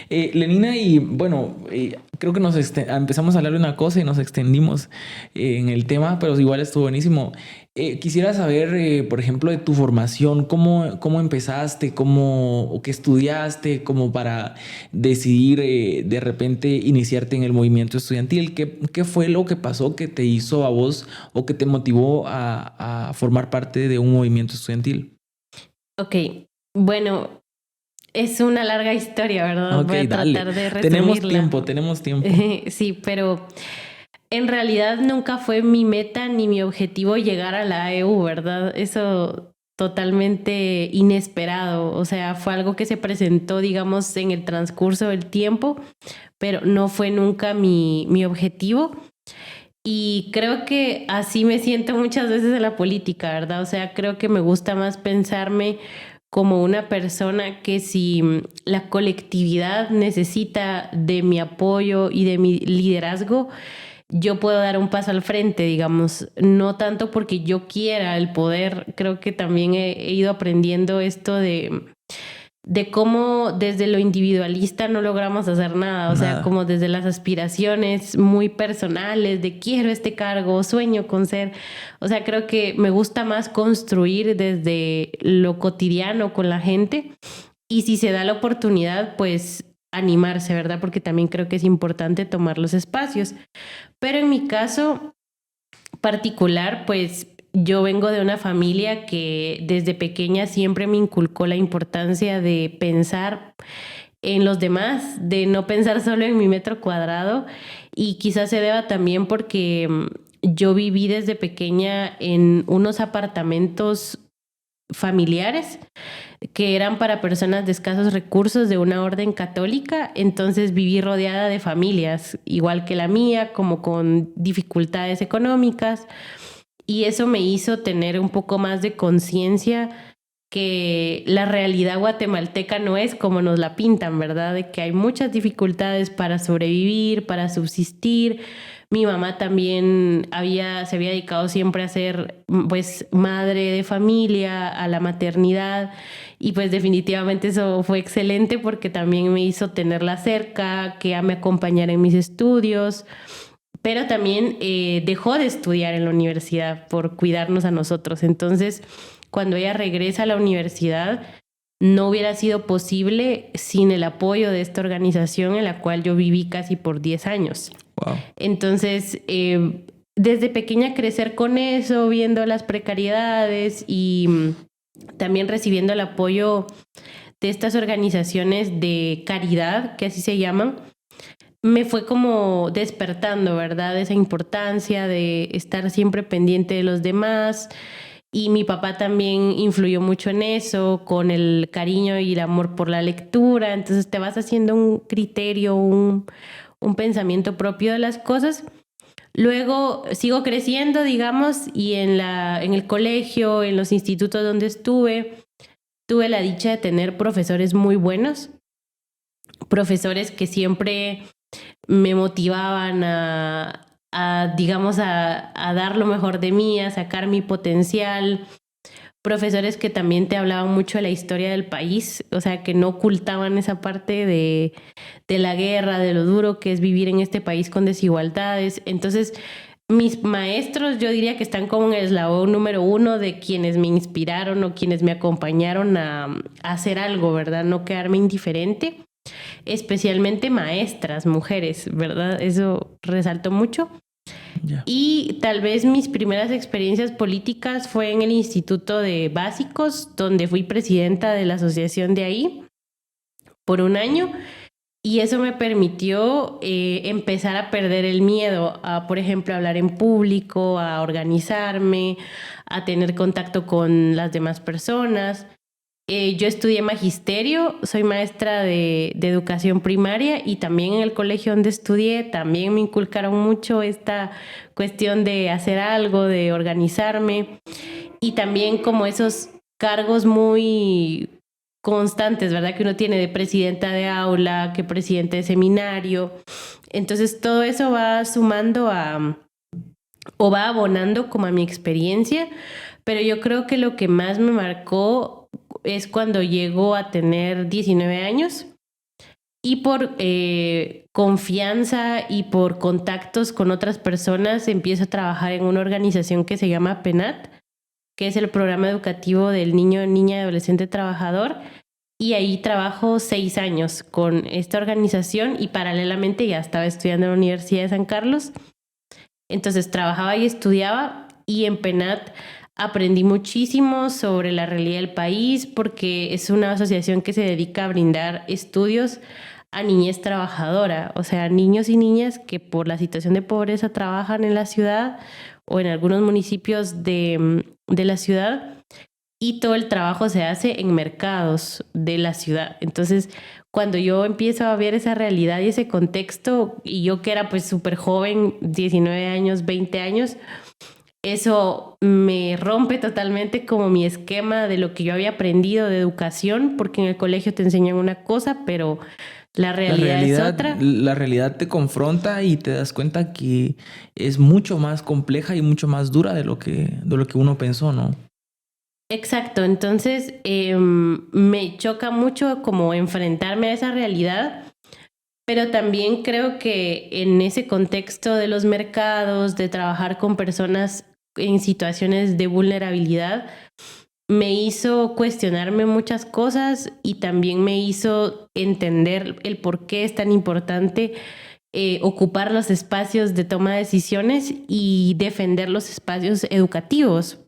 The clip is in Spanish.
Lenina, y bueno, creo que empezamos a hablar de una cosa y nos extendimos en el tema, pero igual estuvo buenísimo. Quisiera saber, por ejemplo, de tu formación, cómo empezaste, o qué estudiaste, como para decidir de repente iniciarte en el movimiento estudiantil. ¿Qué fue lo que pasó que te hizo a vos o que te motivó a formar parte de un movimiento estudiantil? Ok, bueno, es una larga historia, ¿verdad? Ok, Voy a dale. tratar de Tenemos resumirla. tiempo, tenemos tiempo. Sí, pero en realidad nunca fue mi meta ni mi objetivo llegar a la AEU, ¿verdad? Eso totalmente inesperado. O sea, fue algo que se presentó, digamos, en el transcurso del tiempo, pero no fue nunca mi objetivo. Y creo que así me siento muchas veces en la política, ¿verdad? O sea, creo que me gusta más pensarme como una persona que si la colectividad necesita de mi apoyo y de mi liderazgo, yo puedo dar un paso al frente, digamos, no tanto porque yo quiera el poder, creo que también he ido aprendiendo esto de cómo desde lo individualista no logramos hacer nada, o sea, Nada. como desde las aspiraciones muy personales de quiero este cargo, sueño con ser, o sea, creo que me gusta más construir desde lo cotidiano con la gente y si se da la oportunidad, pues animarse, ¿verdad? Porque también creo que es importante tomar los espacios. Pero en mi caso particular, pues yo vengo de una familia que desde pequeña siempre me inculcó la importancia de pensar en los demás, de no pensar solo en mi metro cuadrado y quizás se deba también porque yo viví desde pequeña en unos apartamentos familiares que eran para personas de escasos recursos de una orden católica, entonces viví rodeada de familias, igual que la mía, como con dificultades económicas, y eso me hizo tener un poco más de conciencia que la realidad guatemalteca no es como nos la pintan, ¿verdad? De que hay muchas dificultades para sobrevivir, para subsistir. Mi mamá también se había dedicado siempre a ser pues madre de familia, a la maternidad y pues definitivamente eso fue excelente porque también me hizo tenerla cerca, que ella me acompañara en mis estudios, pero también dejó de estudiar en la universidad por cuidarnos a nosotros. Entonces, cuando ella regresa a la universidad, no hubiera sido posible sin el apoyo de esta organización en la cual yo viví casi por 10 años. Wow. Entonces, desde pequeña crecer con eso, viendo las precariedades y también recibiendo el apoyo de estas organizaciones de caridad, que así se llaman, me fue como despertando, ¿verdad? Esa importancia de estar siempre pendiente de los demás. Y mi papá también influyó mucho en eso, con el cariño y el amor por la lectura. Entonces te vas haciendo un criterio, un pensamiento propio de las cosas. Luego sigo creciendo, digamos, y en el colegio, en los institutos donde estuve, tuve la dicha de tener profesores muy buenos, profesores que siempre me motivaban digamos, a dar lo mejor de mí, a sacar mi potencial. Profesores que también te hablaban mucho de la historia del país, o sea, que no ocultaban esa parte de la guerra, de lo duro que es vivir en este país con desigualdades. Entonces, mis maestros yo diría que están como en el eslabón número uno de quienes me inspiraron o quienes me acompañaron a hacer algo, ¿verdad? No quedarme indiferente, especialmente maestras, mujeres, ¿verdad? Eso resaltó mucho. Ya. Y tal vez mis primeras experiencias políticas fue en el Instituto de Básicos, donde fui presidenta de la asociación de ahí por un año. Y eso me permitió empezar a perder el miedo a, por ejemplo, hablar en público, a organizarme, a tener contacto con las demás personas. Yo estudié magisterio, soy maestra de educación primaria y también en el colegio donde estudié también me inculcaron mucho esta cuestión de hacer algo, de organizarme y también como esos cargos muy constantes, ¿verdad? Que uno tiene de presidenta de aula, que presidente de seminario. Entonces todo eso va sumando o va abonando como a mi experiencia, pero yo creo que lo que más me marcó es cuando llego a tener 19 años Y por confianza y por contactos con otras personas empiezo a trabajar en una organización que se llama PENAT, que es el programa educativo del niño, niña y adolescente trabajador. Y ahí trabajo 6 años con esta organización y paralelamente ya estaba estudiando en la Universidad de San Carlos. Entonces trabajaba y estudiaba, y en PENAT aprendí muchísimo sobre la realidad del país porque es una asociación que se dedica a brindar estudios a niñez trabajadora, o sea, niños y niñas que por la situación de pobreza trabajan en la ciudad o en algunos municipios de la ciudad, y todo el trabajo se hace en mercados de la ciudad. Entonces, cuando yo empiezo a ver esa realidad y ese contexto, y yo que era pues súper joven, 19 años, 20 años, eso me rompe totalmente como mi esquema de lo que yo había aprendido de educación, porque en el colegio te enseñan una cosa, pero la realidad es otra. La realidad te confronta y te das cuenta que es mucho más compleja y mucho más dura de lo que uno pensó, ¿no? Exacto, entonces me choca mucho como enfrentarme a esa realidad, pero también creo que en ese contexto de los mercados, de trabajar con personas en situaciones de vulnerabilidad, me hizo cuestionarme muchas cosas y también me hizo entender el por qué es tan importante ocupar los espacios de toma de decisiones y defender los espacios educativos,